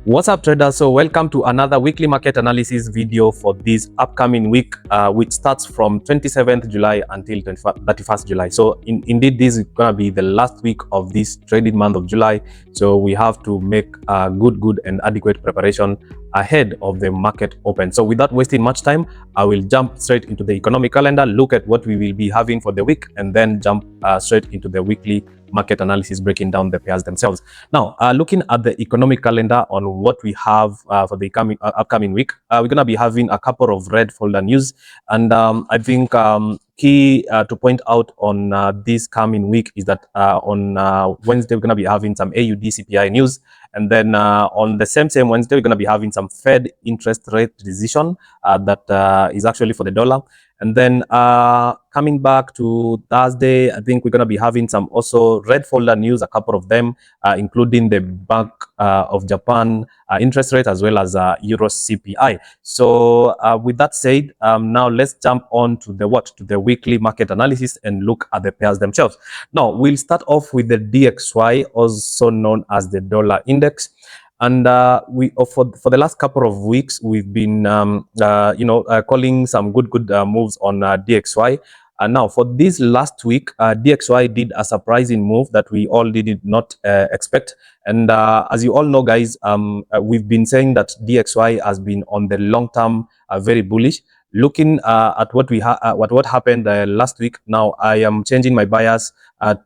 What's up, traders? So welcome to another weekly market analysis video for this upcoming week, which starts from 27th July until 31st July. So indeed, this is gonna be the last week of this trading month of July. So we have to make good and adequate preparation ahead of the market open. So without wasting much time, I will jump straight into the economic calendar, look at what we will be having for the week, and then jump straight into the weekly market analysis, breaking down the pairs themselves. Now, looking at the economic calendar on what we have for the upcoming week, we're going to be having a couple of red folder news. And I think key to point out on this coming week is that on Wednesday, we're going to be having some AUD CPI news. And then on the same Wednesday, we're going to be having some Fed interest rate decision that is actually for the dollar. And then coming back to Thursday, I think we're going to be having some also red folder news, a couple of them, including the Bank of Japan interest rate as well as Euro CPI. So with that said, now let's jump on to the weekly market analysis and look at the pairs themselves. Now we'll start off with the DXY, also known as the dollar index. And for the last couple of weeks, we've been calling some good moves on DXY. And now for this last week, DXY did a surprising move that we all did not expect. And as you all know, guys, we've been saying that DXY has been on the long term very bullish. Looking at what happened last week, now I am changing my bias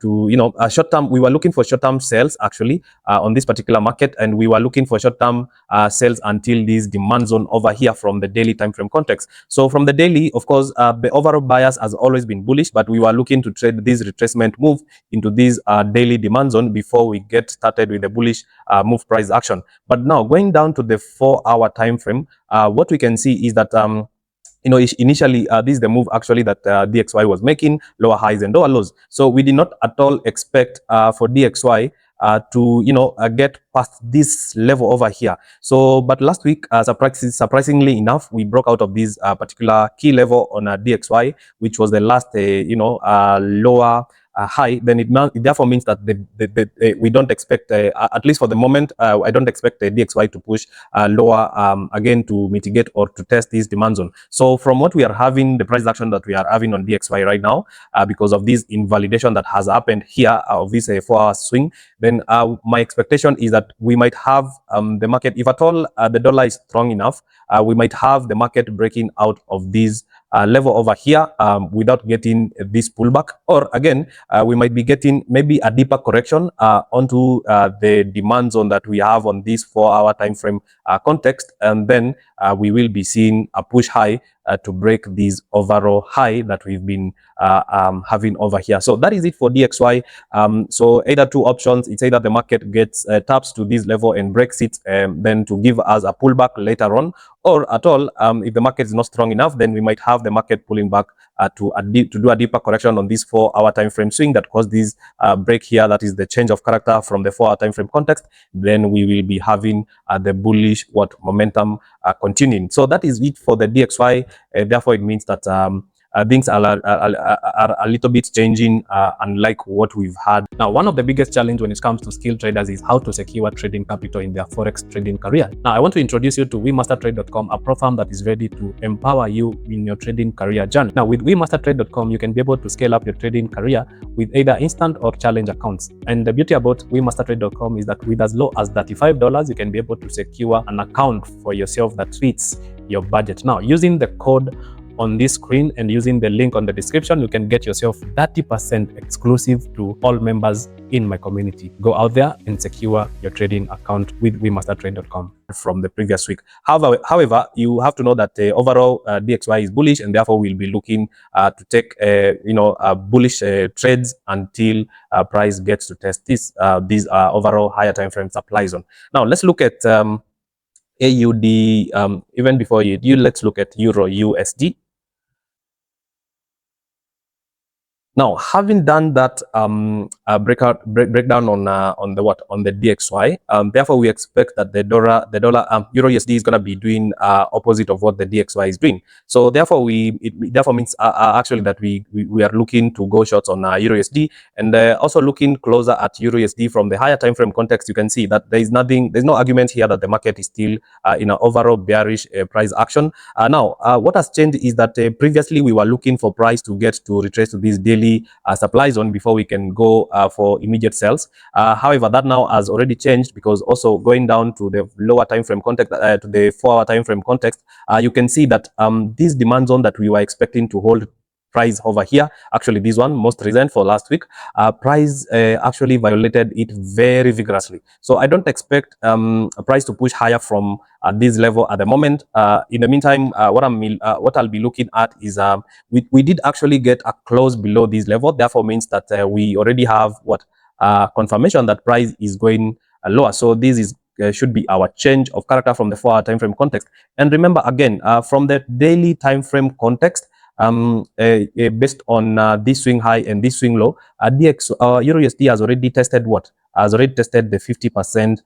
to short term. We were looking for short term sales actually on this particular market, and we were looking for short term sales until this demand zone over here from the daily time frame context. So from the daily, of course, the overall bias has always been bullish, but we were looking to trade this retracement move into this daily demand zone before we get started with the bullish move price action. But now going down to the 4-hour time frame, what we can see is that initially, this is the move actually that DXY was making, lower highs and lower lows. So we did not at all expect for DXY to get past this level over here. So but last week, surprisingly enough, we broke out of this particular key level on DXY, which was the last lower high. Then it therefore means that we don't expect, at least for the moment, I don't expect the DXY to push lower again to mitigate or to test this demand zone. So from what we are having, the price action that we are having on DXY right now, because of this invalidation that has happened here of this 4-hour swing, then my expectation is that we might have the market, if at all the dollar is strong enough, we might have the market breaking out of this level over here without getting this pullback, or again we might be getting maybe a deeper correction onto the demand zone that we have on this 4-hour time frame context, and then we will be seeing a push high to break this overall high that we've been having over here. So that is it for DXY. So either two options: it's either the market gets taps to this level and breaks it, then to give us a pullback later on, or at all, if the market is not strong enough, then we might have the market pulling back to do a deeper correction on this 4-hour time frame swing that caused this break here. That is the change of character from the 4-hour time frame context. Then we will be having the bullish momentum continuing. So that is it for the DXY. Therefore, it means that things are a little bit changing, unlike what we've had. Now, one of the biggest challenges when it comes to skilled traders is how to secure trading capital in their Forex trading career. Now, I want to introduce you to WeMasterTrade.com, a platform that is ready to empower you in your trading career journey. Now, with WeMasterTrade.com, you can be able to scale up your trading career with either instant or challenge accounts. And the beauty about WeMasterTrade.com is that with as low as $35, you can be able to secure an account for yourself that fits your budget. Now, using the code on this screen and using the link on the description, you can get yourself 30% exclusive to all members in my community. Go out there and secure your trading account with WeMasterTrade.com from the previous week. However, you have to know that overall DXY is bullish, and therefore we'll be looking to take bullish trades until price gets to test these overall higher time frame supply zone. Now let's look at AUD. Even before let's look at Euro USD. Now, having done that breakdown on the what on the DXY, therefore we expect that the dollar Euro USD is going to be doing opposite of what the DXY is doing. So therefore it therefore means actually that we are looking to go shorts on Euro USD, and also looking closer at Euro USD from the higher time frame context. You can see that there's no argument here that the market is still in an overall bearish price action. Now, what has changed is that previously we were looking for price to get to retrace to this daily supply zone before we can go for immediate sales. However, that now has already changed, because also going down to the lower time frame context, to the 4-hour time frame context, you can see that this demand zone that we were expecting to hold price over here, actually this one most recent for last week, price actually violated it very vigorously. So I don't expect a price to push higher from this level at the moment. In the meantime, what I'll be looking at is we did actually get a close below this level. Therefore means that we already have what confirmation that price is going lower. So this is should be our change of character from the 4-hour time frame context. And remember again, from the daily time frame context, based on this swing high and this swing low, Euro USD has already tested what? Has already tested the 50%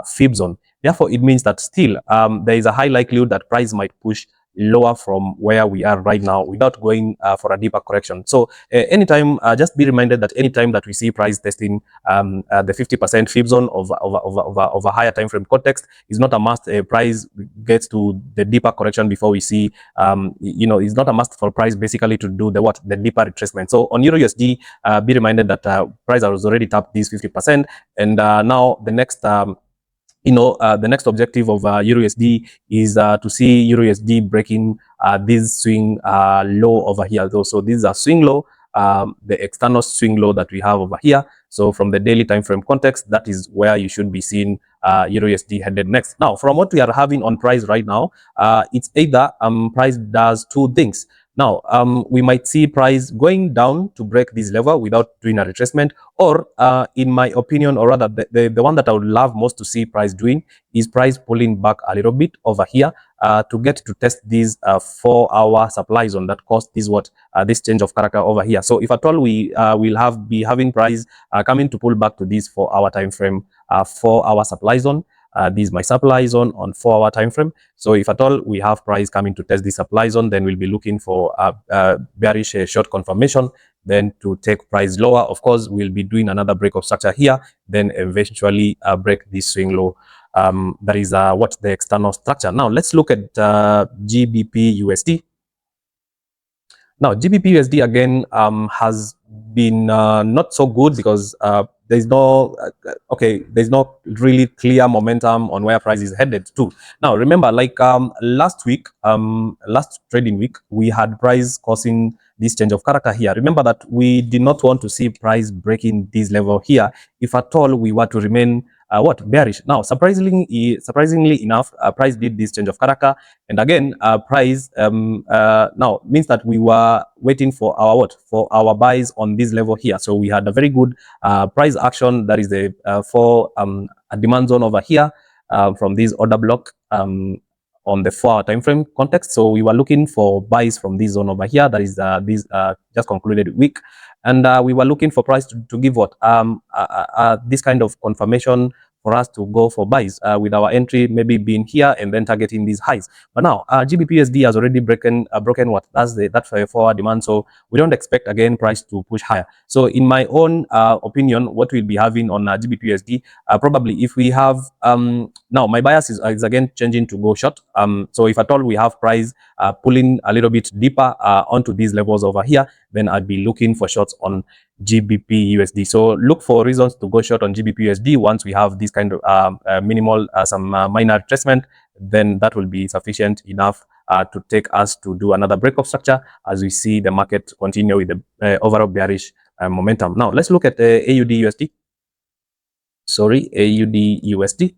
fib zone. Therefore, it means that still there is a high likelihood that price might push lower from where we are right now without going for a deeper correction. So anytime, just be reminded that anytime that we see price testing the 50% fib zone of a higher time frame context, is not a must price gets to the deeper correction before we see, it's not a must for price basically to do the deeper retracement. So on Euro USD, be reminded that price has already tapped this 50%, and now the next the next objective of Euro USD is to see Euro USD breaking this swing low over here. So this is a swing low, the external swing low that we have over here. So from the daily time frame context, that is where you should be seeing Euro USD headed next. Now, from what we are having on price right now, it's either price does two things. Now, we might see price going down to break this level without doing a retracement, or in my opinion, or rather the one that I would love most to see price doing is price pulling back a little bit over here to get to test this 4-hour supply zone that caused this this change of character over here. So if at all we will be having price coming to pull back to this 4-hour time frame, 4-hour supply zone. This is my supply zone on 4-hour time frame. So if at all we have price coming to test the supply zone, then we'll be looking for bearish short confirmation, then to take price lower. Of course, we'll be doing another break of structure here, then eventually break this swing low. That is what the external structure. Now let's look at GBP USD. Now GBP USD again has been not so good, because there's no really clear momentum on where price is headed to. Now remember, like last week, last trading week, we had price causing this change of character here. Remember that we did not want to see price breaking this level here if at all we were to remain bearish. Now surprisingly enough, price did this change of character, and again price now means that we were waiting for our buys on this level here. So we had a very good price action, that is the for a demand zone over here from this order block on the 4-hour time frame context. So we were looking for buys from this zone over here, that is this just concluded week, and we were looking for price to give this kind of confirmation for us to go for buys with our entry maybe being here and then targeting these highs. But now GBP USD has already broken what? That's 4-hour demand. So we don't expect again price to push higher. So in my own opinion, what we'll be having on GBP USD, probably if we have now my bias is again changing to go short. So if at all we have price pulling a little bit deeper onto these levels over here, then I'd be looking for shorts on GBP USD. So look for reasons to go short on GBP USD once we have this kind of minimal some minor retracement. Then that will be sufficient enough to take us to do another break of structure as we see the market continue with the overall bearish momentum. Now let's look at AUD USD. Sorry, AUD USD.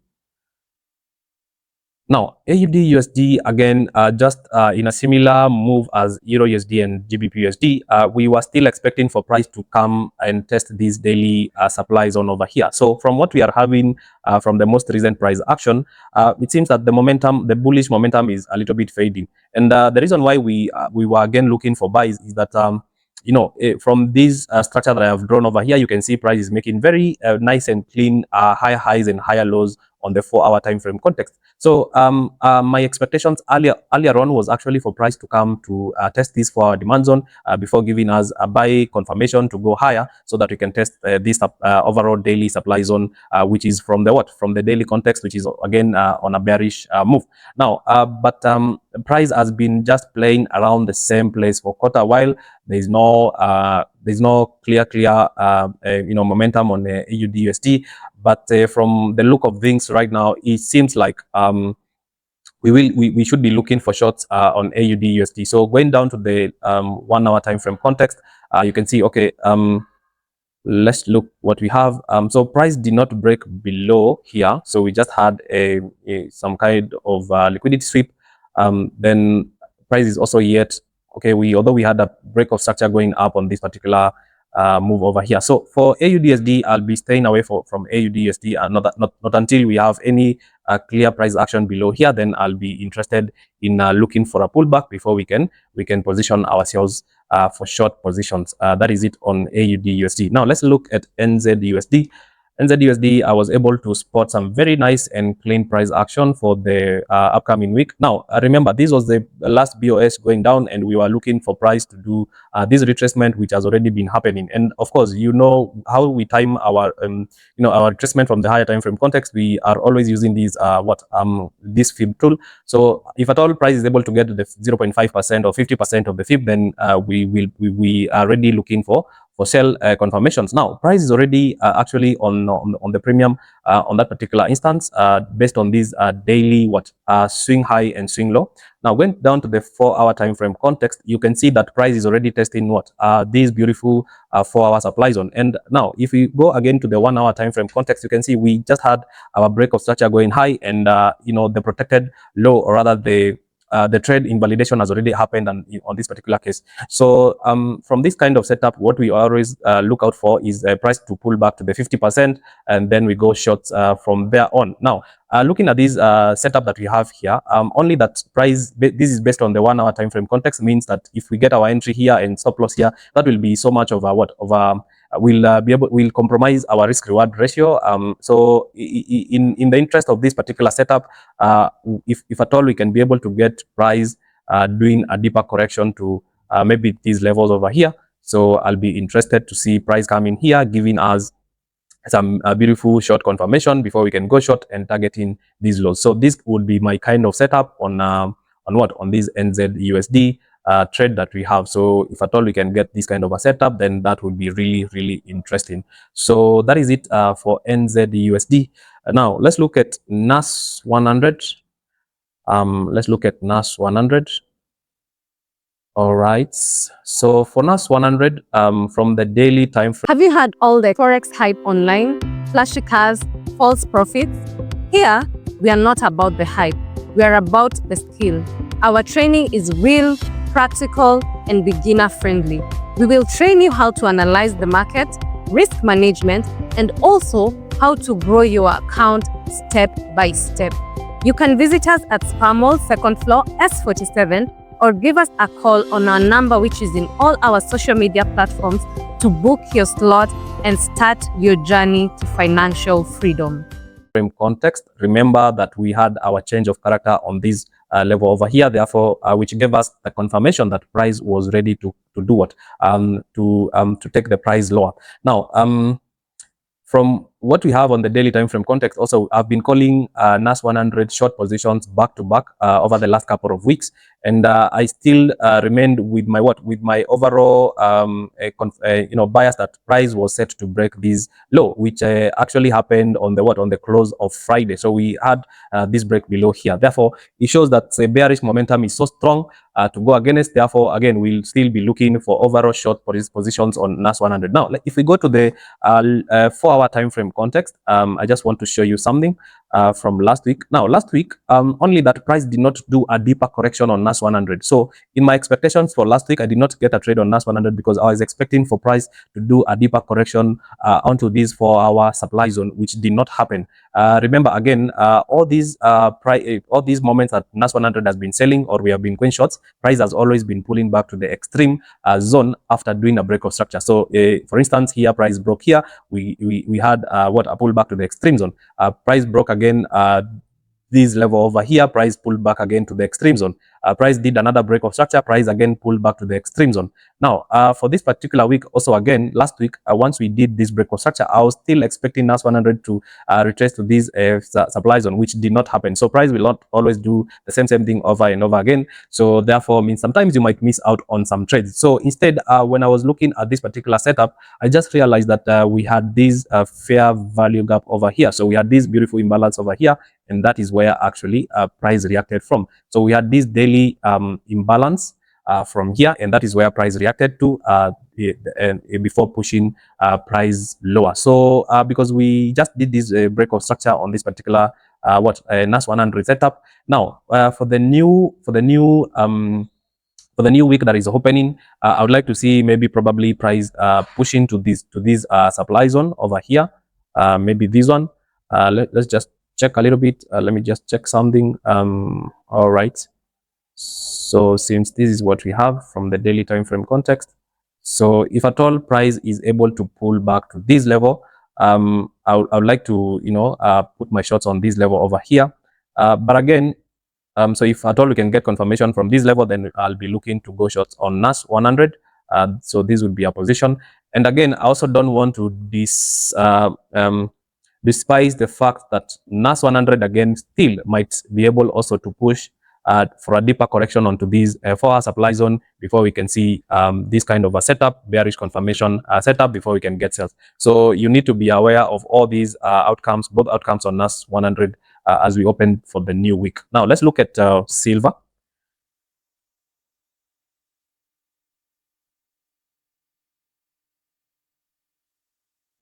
Now, AUD USD again, just in a similar move as Euro USD and GBP USD, we were still expecting for price to come and test this daily supply zone over here. So from what we are having from the most recent price action, it seems that the bullish momentum is a little bit fading. And the reason why we were again looking for buys is that from this structure that I have drawn over here, you can see price is making very nice and clean higher highs and higher lows on the 4-hour time frame context. So my expectations earlier on was actually for price to come to test this 4-hour demand zone before giving us a buy confirmation to go higher, so that we can test this overall daily supply zone, which is from the daily context, which is again on a bearish move. Now, but price has been just playing around the same place for quite a while. There's no clear momentum on the AUD/USD. But from the look of things right now, it seems like we should be looking for shorts on AUD/USD. So going down to the 1-hour time frame context, you can see, okay, let's look what we have. So price did not break below here, so we just had some kind of liquidity sweep. Then price is also yet okay. Although we had a break of structure going up on this particular move over here. So for AUD/USD, I'll be staying away from AUD/USD, not until we have any clear price action below here. Then I'll be interested in looking for a pullback before we can position ourselves for short positions. That is it on AUD/USD. Now let's look at NZUSD. NZUSD, I was able to spot some very nice and clean price action for the upcoming week. Now, remember, this was the last BOS going down, and we were looking for price to do this retracement, which has already been happening. And of course, you know how we time our our retracement from the higher time frame context. We are always using these this fib tool. So if at all price is able to get the 0.5% or 50% of the fib, then we are already looking for sell confirmations. Now price is already actually on the premium on that particular instance, based on these daily swing high and swing low. Now went down to the 4-hour time frame context, you can see that price is already testing this beautiful 4-hour supply zone. And now if we go again to the 1-hour time frame context, you can see we just had our break of structure going high, and the protected low, or rather the trade invalidation has already happened on this particular case. So from this kind of setup, what we always look out for is a price to pull back to the 50%, and then we go shorts from there on. Now, looking at this setup that we have here, only that price, this is based on the 1-hour time frame context, means that if we get our entry here and stop loss here, that will be so much of we'll compromise our risk reward ratio. So in the interest of this particular setup, if at all we can be able to get price doing a deeper correction to maybe these levels over here, so I'll be interested to see price coming here, giving us some beautiful short confirmation before we can go short and targeting these lows. So this would be my kind of setup on this NZUSD trade that we have. So if at all we can get this kind of a setup, then that would be really, really interesting. So that is it for NZUSD. Now let's look at NAS 100. Let's look at NAS 100. All right. So for NAS 100, from the daily time frame. Have you had all the Forex hype online? Flashy cars, false profits? Here, we are not about the hype. We are about the skill. Our training is real, practical, and beginner-friendly. We will train you how to analyze the market, risk management, and also how to grow your account step by step. You can visit us at Spar Mall, 2nd floor, S47, or give us a call on our number, which is in all our social media platforms, to book your slot and start your journey to financial freedom. Context, remember that we had our change of character on this level over here, therefore which gave us the confirmation that price was ready to do what to take the price lower. Now from what we have on the daily time frame context, also I've been calling NAS 100 short positions back to back over the last couple of weeks, and I still remained with my overall bias that price was set to break this low, which actually happened on the close of Friday. So we had this break below here. Therefore, it shows that the bearish momentum is so strong to go against. Therefore, again, we'll still be looking for overall short positions on NAS 100. Now, if we go to the 4-hour time frame context, I just want to show you something. from last week. Now, last week, only that price did not do a deeper correction on NAS 100. So in my expectations for last week, I did not get a trade on NAS 100 because I was expecting for price to do a deeper correction onto this 4-hour supply zone, which did not happen. Remember again, all these moments that NAS 100 has been selling or we have been going shorts, price has always been pulling back to the extreme zone after doing a break of structure. So for instance, here price broke here, we had a pullback to the extreme zone. Price broke again this level over here, price pulled back again to the extreme zone. Price did another break of structure, price again pulled back to the extreme zone. Now, for this particular week, also again, last week, once we did this break of structure, I was still expecting NAS 100 to retrace to this supply zone, which did not happen. So price will not always do the same thing over and over again. So therefore, means sometimes you might miss out on some trades. So instead, when I was looking at this particular setup, I just realized that we had this fair value gap over here. So we had this beautiful imbalance over here, and that is where actually price reacted from. So we had this daily imbalance from here, and that is where price reacted to before pushing price lower. So because we just did this break of structure on this particular NAS 100 setup. Now for the new week that is opening, I would like to see maybe probably price pushing to this supply zone over here, maybe this one. Let's just check a little bit. Let me just check something. All right. So since this is what we have from the daily time frame context, so if at all price is able to pull back to this level, I would like to put my shots on this level over here. But again, so if at all we can get confirmation from this level, then I'll be looking to go shots on NAS 100. So this would be a position. And again, I also don't want to despise the fact that NAS 100 again still might be able also to push for a deeper correction onto this 4-hour supply zone before we can see this kind of a setup, bearish confirmation setup before we can get sales. So you need to be aware of all these outcomes, both outcomes on NAS 100 as we open for the new week. Now let's look at silver.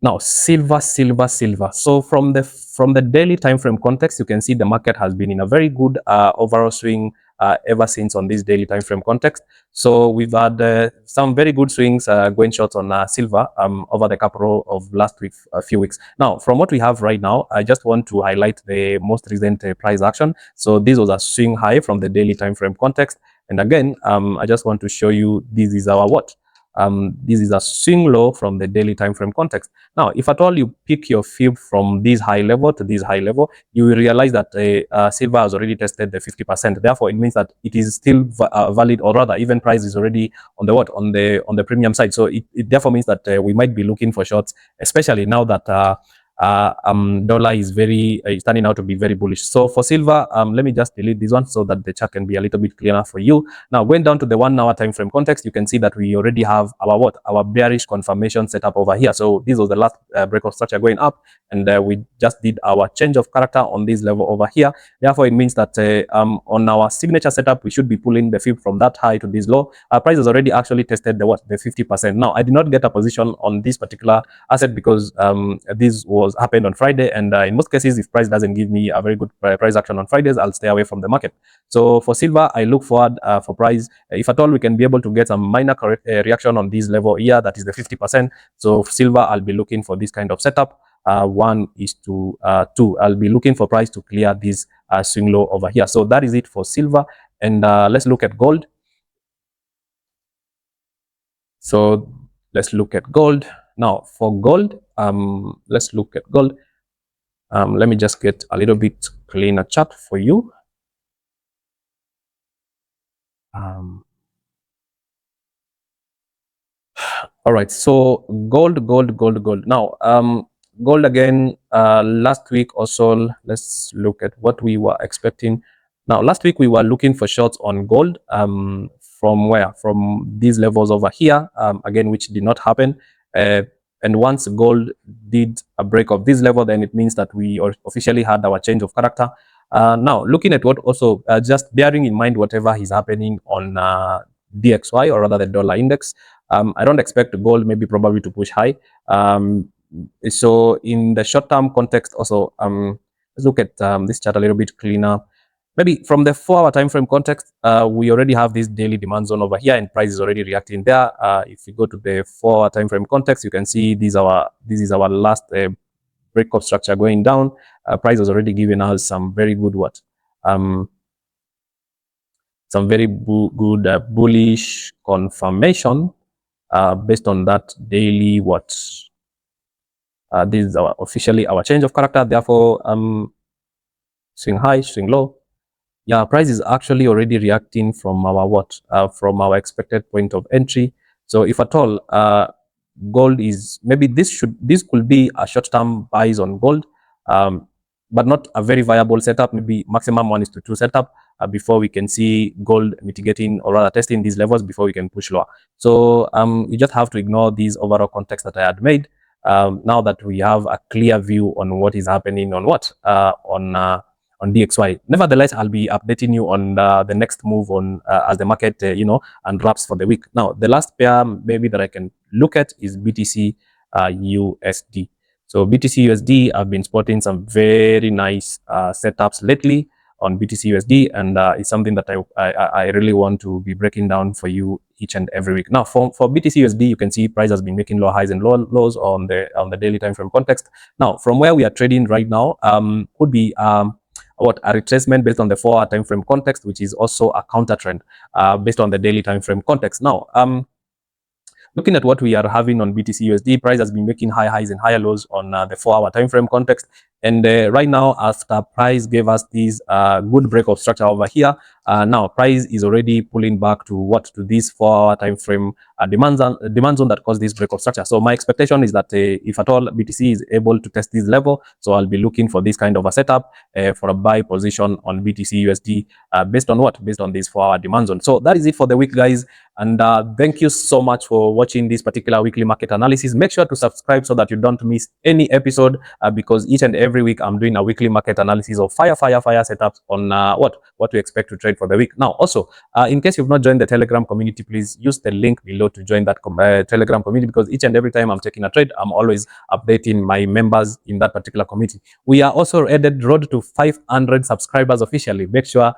Now, silver. So from the daily time frame context, you can see the market has been in a very good overall swing ever since on this daily time frame context. So we've had some very good swings going short on silver over the couple of last week, a few weeks. Now, from what we have right now, I just want to highlight the most recent price action. So this was a swing high from the daily time frame context. And again, I just want to show you this is our what? This is a swing low from the daily time frame context. Now, if at all you pick your fib from this high level to this high level, you will realize that silver has already tested the 50%. Therefore, it means that it is still valid, or rather, even price is already on the on the premium side. So it therefore means that we might be looking for shorts, especially now that dollar is turning out to be very bullish. So for silver, let me just delete this one so that the chart can be a little bit clearer for you. Now, going down to the 1 hour time frame context, you can see that we already have our bearish confirmation set up over here. So this was the last break of structure going up, and we just did our change of character on this level over here. Therefore, it means that on our signature setup, we should be pulling the fib from that high to this low. Price has already actually tested the 50%. Now, I did not get a position on this particular asset because this was happened on Friday, and in most cases, if price doesn't give me a very good price action on Fridays, I'll stay away from the market. So for silver, I look forward for price, if at all we can be able to get some minor reaction on this level here, that is the 50%. So for silver, I'll be looking for this kind of setup. 1:2. I'll be looking for price to clear this swing low over here. So that is it for silver, and let's look at gold. So let's look at gold. Now for gold, let's look at gold. Let me just get a little bit cleaner chart for you. All right, so gold. Now, gold again, last week also, let's look at what we were expecting. Now, last week we were looking for shorts on gold from where? From these levels over here, again, which did not happen. And once gold did a break of this level, then it means that we officially had our change of character. Now, looking at what also, just bearing in mind whatever is happening on DXY, or rather the dollar index, I don't expect gold maybe probably to push high. So in the short-term context also, Let's look at this chart a little bit cleaner. Maybe from the 4-hour time frame context, we already have this daily demand zone over here, and price is already reacting there. If you go to the 4-hour time frame context, you can see this is our last breakup structure going down. Price was already giving us some very good some very good bullish confirmation based on that daily this is officially our change of character. Therefore, swing high, swing low. Yeah, price is actually already reacting from our from our expected point of entry. So if at all, gold is maybe this could be a short-term buys on gold, but not a very viable setup. Maybe maximum 1:2 setup before we can see gold mitigating or rather testing these levels before we can push lower. So you just have to ignore these overall context that I had made. Now that we have a clear view on what is happening on on DXY. Nevertheless, I'll be updating you on the next move on as the market, unwraps for the week. Now, the last pair maybe that I can look at is BTC USD. So BTC USD, I've been spotting some very nice setups lately on BTC USD, and it's something that I really want to be breaking down for you each and every week. Now, for BTC USD, you can see price has been making low highs and low lows on the daily time frame context. Now, from where we are trading right now, could be a retracement based on the 4-hour time frame context, which is also a counter trend based on the daily time frame context. Now, looking at what we are having on BTC USD, price has been making high highs and higher lows on the 4-hour time frame context. And right now, after price gave us this good break of structure over here, now price is already pulling back to this 4-hour time frame demand zone that caused this break of structure. So my expectation is that if at all BTC is able to test this level, so I'll be looking for this kind of a setup for a buy position on BTC USD based on this 4-hour demand zone. So that is it for the week, guys. And thank you so much for watching this particular weekly market analysis. Make sure to subscribe so that you don't miss any episode because each and every week I'm doing a weekly market analysis of fire setups on what to expect to trade for the week. Now, also, in case you've not joined the Telegram community, please use the link below to join that Telegram community, because each and every time I'm taking a trade, I'm always updating my members in that particular community. We are also headed road to 500 subscribers officially. Make sure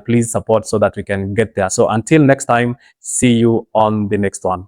please support so that we can get there. So until next time, see you on the next one.